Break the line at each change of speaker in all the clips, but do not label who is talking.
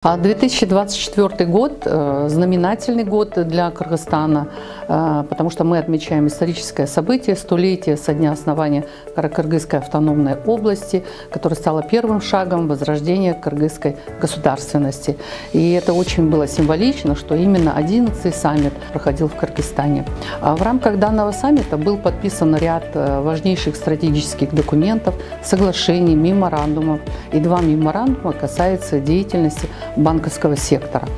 2024 год – знаменательный год для Кыргызстана, потому что мы отмечаем историческое событие, столетие со дня основания Каракыргызской автономной области, которое стало первым шагом возрождения кыргызской государственности. И это очень было символично, что именно 11-й саммит проходил в Кыргызстане. В рамках данного саммита был подписан ряд важнейших стратегических документов, соглашений, меморандумов. И два меморандума касаются деятельности банковского сектора.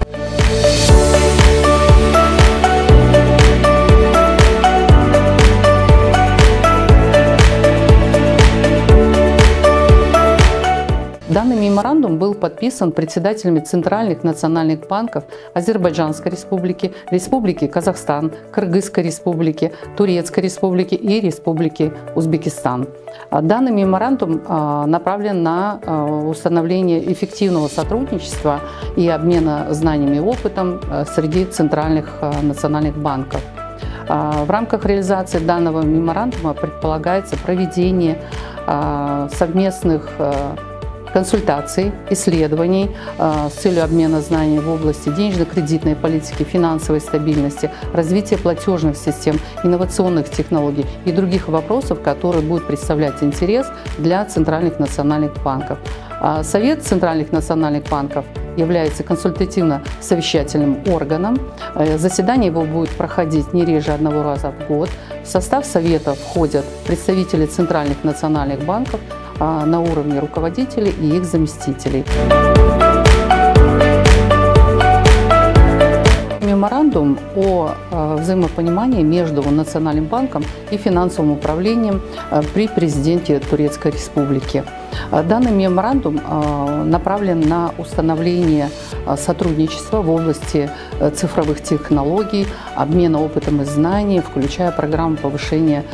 Данный меморандум был подписан председателями центральных национальных банков Азербайджанской Республики, Республики Казахстан, Кыргызской Республики, Турецкой Республики и Республики Узбекистан. Данный меморандум направлен на установление эффективного сотрудничества и обмена знаниями и опытом среди центральных национальных банков. В рамках реализации данного меморандума предполагается проведение совместных консультаций, исследований с целью обмена знаний в области денежно-кредитной политики, финансовой стабильности, развития платежных систем, инновационных технологий и других вопросов, которые будут представлять интерес для центральных национальных банков. Совет центральных национальных банков является консультативно-совещательным органом. Заседание его будет проходить не реже одного раза в год. В состав совета входят представители центральных национальных банков на уровне руководителей и их заместителей. Меморандум о взаимопонимании между Национальным банком и финансовым управлением при президенте Турецкой Республики. Данный меморандум направлен на установление сотрудничества в области цифровых технологий, обмена опытом и знаниями, включая программу повышения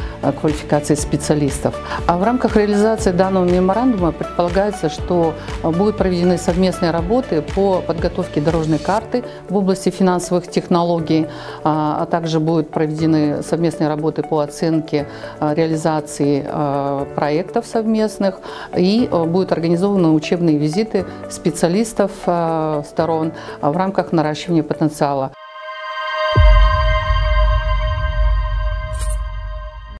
квалификации специалистов. В рамках реализации данного меморандума предполагается, что будут проведены совместные работы по подготовке дорожной карты в области финансовых технологий, а также будут проведены совместные работы по оценке реализации проектов совместных, и будут организованы учебные визиты специалистов сторон в рамках наращивания потенциала.